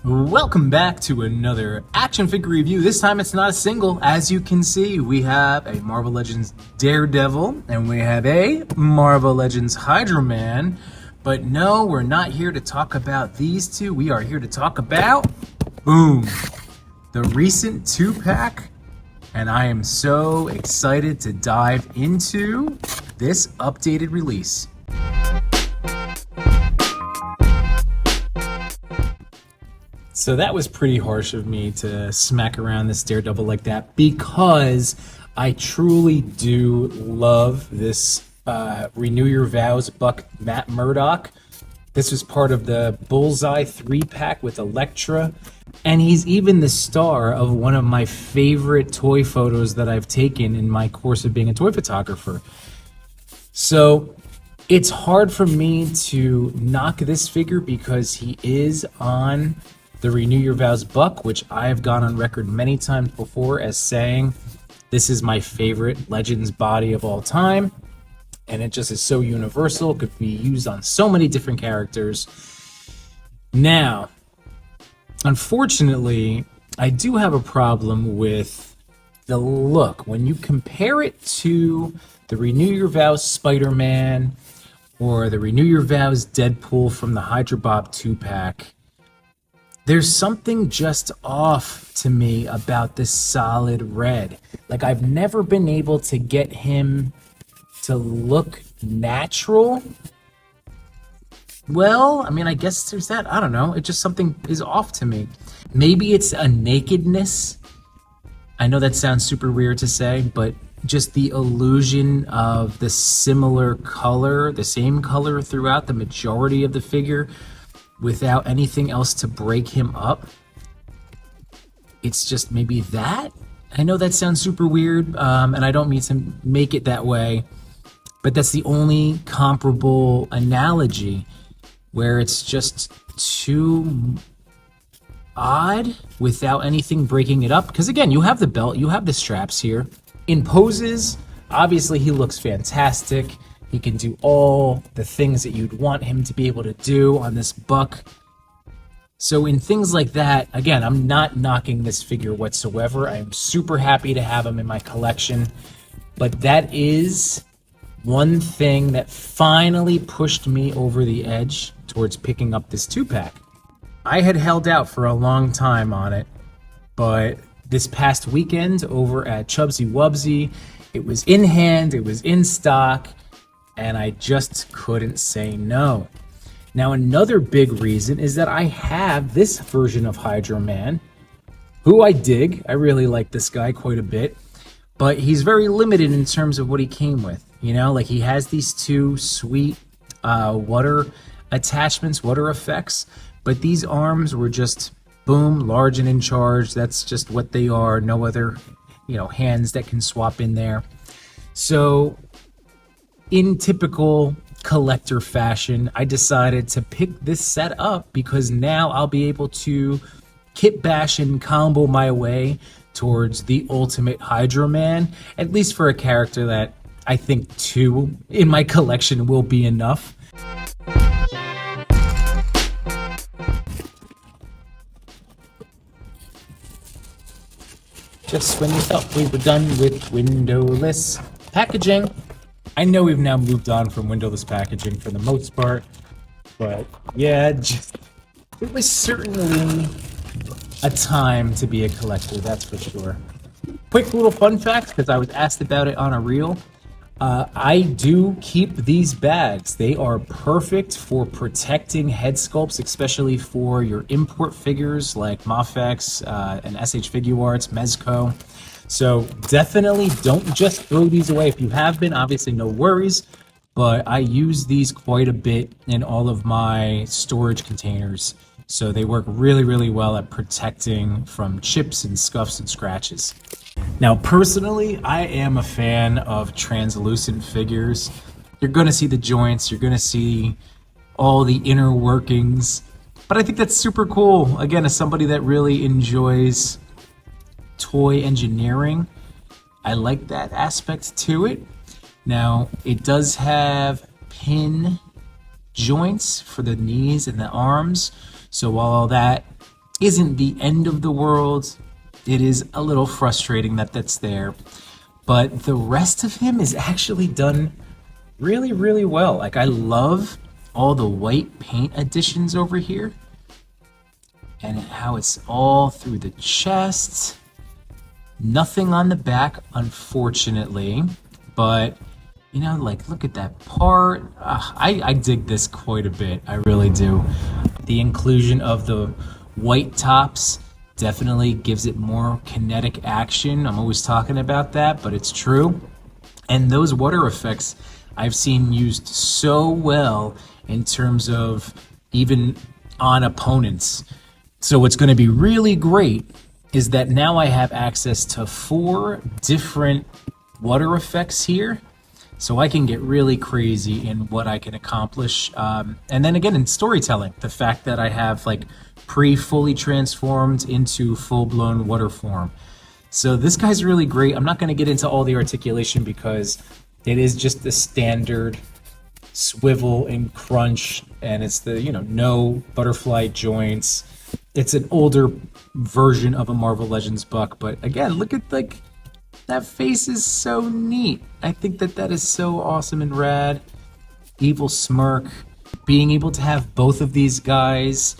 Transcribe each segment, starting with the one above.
Welcome back to another action figure review. This time it's not a single. As you can see, we have a Marvel Legends Daredevil and we have a Marvel Legends Hydra Man. But no, we're not here to talk about these two. We are here to talk about, boom, the recent 2-pack. And I am so excited to dive into this updated release. So that was pretty harsh of me to smack around this Daredevil like that, because I truly do love this Renew Your Vows Buck Matt Murdock. This was part of the Bullseye 3-pack with Elektra, and he's even the star of one of my favorite toy photos that I've taken in my course of being a toy photographer. So it's hard for me to knock this figure because he is on the Renew Your Vows Buck, which I've gone on record many times before as saying this is my favorite Legends body of all time, and it just is so universal. It could be used on so many different characters. Now, unfortunately, I do have a problem with the look. When you compare it to the Renew Your Vows Spider-Man or the Renew Your Vows Deadpool from the Hydra Bob 2-pack, there's something just off to me about this solid red. Like, I've never been able to get him to look natural. Well, I mean, I guess there's that. I don't know. It just, something is off to me. Maybe it's a nakedness. I know that sounds super weird to say, but just the illusion of the similar color, the same color throughout the majority of the figure, without anything else to break him up. It's just maybe that. I know that sounds super weird, and I don't mean to make it that way, but that's the only comparable analogy where it's just too odd without anything breaking it up. Because again, you have the belt, you have the straps here. In poses, obviously he looks fantastic. He can do all the things that you'd want him to be able to do on this buck. So in things like that, again, I'm not knocking this figure whatsoever. I am super happy to have him in my collection. But that is one thing that finally pushed me over the edge towards picking up this 2-pack. I had held out for a long time on it, but this past weekend over at Chubsy Wubsy, it was in hand, it was in stock, and I just couldn't say no. Now, another big reason is that I have this version of Hydra Man, who I dig. I really like this guy quite a bit, but he's very limited in terms of what he came with. You know, like, he has these two sweet water attachments, water effects, but these arms were just, boom, large and in charge. That's just what they are. No other, hands that can swap in there. So in typical collector fashion, I decided to pick this set up because now I'll be able to kit bash and combo my way towards the ultimate Hydra Man, at least for a character that I think 2 in my collection will be enough. Just when you thought we were done with windowless packaging. I know we've now moved on from windowless packaging for the most part, but yeah, it was certainly a time to be a collector, that's for sure. Quick little fun fact, because I was asked about it on a reel. I do keep these bags. They are perfect for protecting head sculpts, especially for your import figures like Mafex and SH Figuarts, Mezco. So definitely don't just throw these away. If you have been, obviously no worries, but I use these quite a bit in all of my storage containers. So they work really, really well at protecting from chips and scuffs and scratches. Now, personally, I am a fan of translucent figures. You're going to see the joints, you're going to see all the inner workings, but I think that's super cool. Again, as somebody that really enjoys toy engineering, I like that aspect to it. Now, it does have pin joints for the knees and the arms, so while all that isn't the end of the world. It is a little frustrating that that's there, but the rest of him is actually done really, really well. Like, I love all the white paint additions over here and how it's all through the chest. Nothing on the back, unfortunately, but you know, like, look at that part. I dig this quite a bit. I really do. The inclusion of the white tops definitely gives it more kinetic action. I'm always talking about that, but it's true. And those water effects I've seen used so well in terms of even on opponents. So what's going to be really great is that now I have access to 4 different water effects here. So I can get really crazy in what I can accomplish. And then again, in storytelling, the fact that I have like fully transformed into full-blown water form. So this guy's really great. I'm not going to get into all the articulation because it is just the standard swivel and crunch, and it's the, you know, no butterfly joints. It's an older version of a Marvel Legends buck, but again, look at, like, that face is so neat. I think that that is so awesome and rad. Evil smirk. Being able to have both of these guys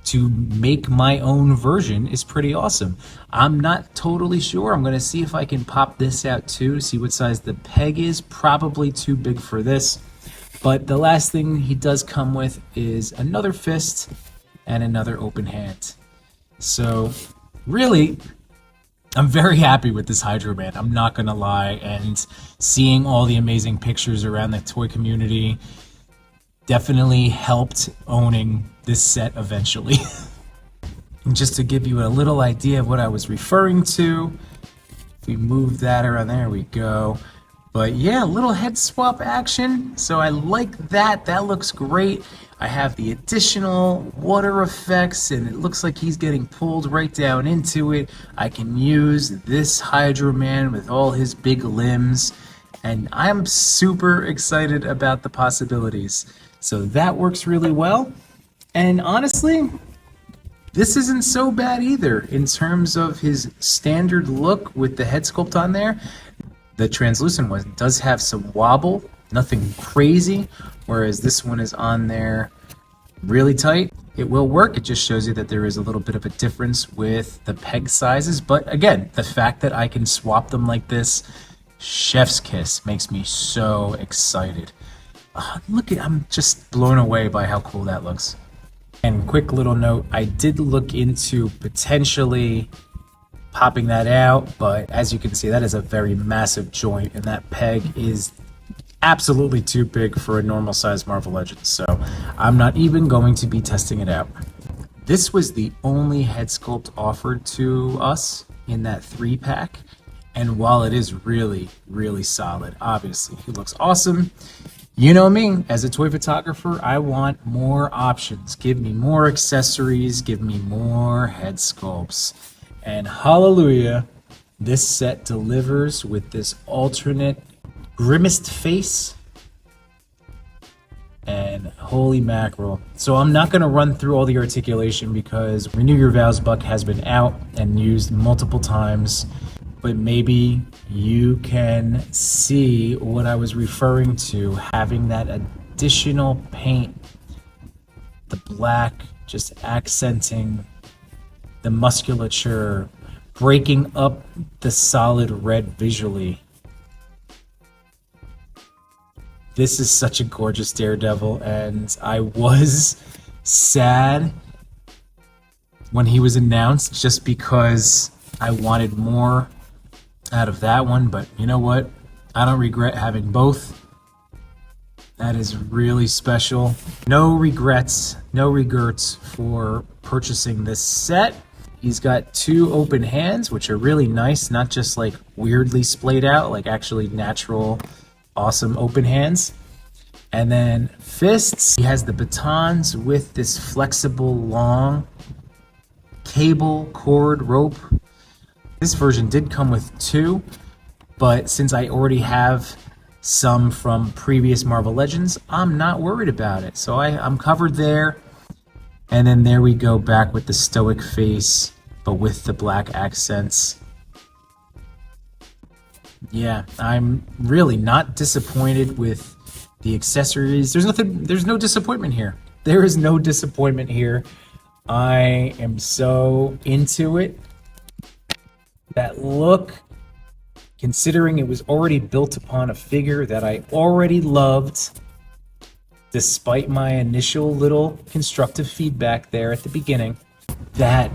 to make my own version is pretty awesome. I'm not totally sure. I'm going to see if I can pop this out too, see what size the peg is. Probably too big for this. But the last thing he does come with is another fist and another open hand. So really, I'm very happy with this Hydro Man. I'm not going to lie. And seeing all the amazing pictures around the toy community definitely helped owning this set eventually. And just to give you a little idea of what I was referring to, if we move that around, there we go. But yeah, little head swap action. So I like that. That looks great. I have the additional water effects, and it looks like he's getting pulled right down into it. I can use this Hydro Man with all his big limbs, and I'm super excited about the possibilities. So that works really well. And honestly, this isn't so bad either in terms of his standard look with the head sculpt on there. The translucent one does have some wobble, nothing crazy, whereas this one is on there really tight. It will work. It just shows you that there is a little bit of a difference with the peg sizes. But again, the fact that I can swap them like this, chef's kiss, makes me so excited. Look at, I'm just blown away by how cool that looks. And quick little note, I did look into potentially popping that out, but as you can see, that is a very massive joint, and that peg is absolutely too big for a normal size Marvel Legends, so I'm not even going to be testing it out. This was the only head sculpt offered to us in that 3-pack, and while it is really, really solid, obviously, he looks awesome. You know me, as a toy photographer, I want more options. Give me more accessories, give me more head sculpts. And hallelujah, this set delivers with this alternate grimaced face. And holy mackerel. So I'm not going to run through all the articulation because Renew Your Vows buck has been out and used multiple times. But maybe you can see what I was referring to, having that additional paint, the black just accenting the musculature, breaking up the solid red visually. This is such a gorgeous Daredevil, and I was sad when he was announced just because I wanted more out of that one, but you know what? I don't regret having both. That is really special. No regrets, no regrets for purchasing this set. He's got 2 open hands, which are really nice, not just like weirdly splayed out, like actually natural, awesome open hands. And then fists, he has the batons with this flexible, long cable, cord, rope. This version did come with 2, but since I already have some from previous Marvel Legends, I'm not worried about it. So I'm covered there. And then there we go back with the stoic face, but with the black accents. Yeah, I'm really not disappointed with the accessories. There's no disappointment here. There is no disappointment here. I am so into it. That look, considering it was already built upon a figure that I already loved, despite my initial little constructive feedback there at the beginning, that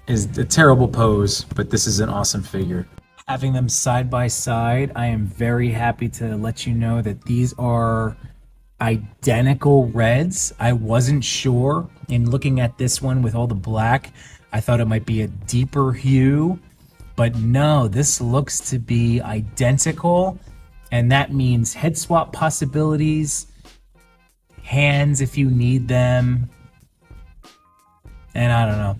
is a terrible pose, but this is an awesome figure. Having them side by side, I am very happy to let you know that these are identical reds. I wasn't sure in looking at this one with all the black. I thought it might be a deeper hue, but no, this looks to be identical, and that means head swap possibilities, hands if you need them, and I don't know.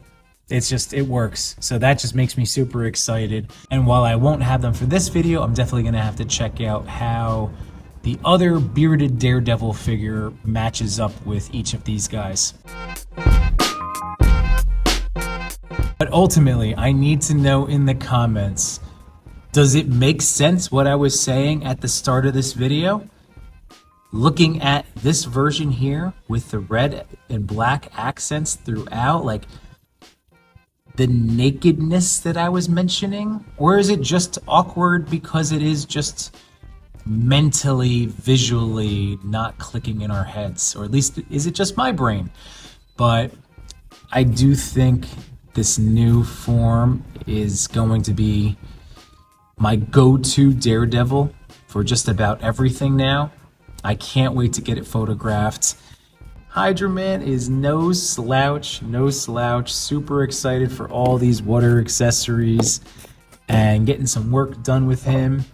It's just, it works. So that just makes me super excited. And while I won't have them for this video, I'm definitely gonna have to check out how the other bearded Daredevil figure matches up with each of these guys. But ultimately, I need to know in the comments, does it make sense what I was saying at the start of this video? Looking at this version here with the red and black accents throughout, like the nakedness that I was mentioning? Or is it just awkward because it is just mentally, visually not clicking in our heads? Or at least, is it just my brain? But I do think this new form is going to be my go-to Daredevil for just about everything now. I can't wait to get it photographed. Hydra Man is no slouch, no slouch. Super excited for all these water accessories and getting some work done with him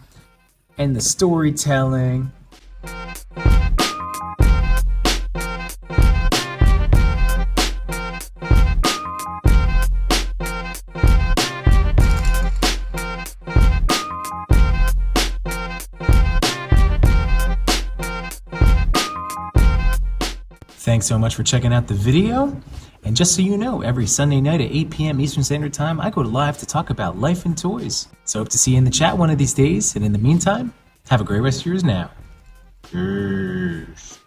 and the storytelling. Thanks so much for checking out the video. And just so you know, every Sunday night at 8 p.m. Eastern Standard Time, I go live to talk about life and toys. So hope to see you in the chat one of these days. And in the meantime, have a great rest of yours now. Peace.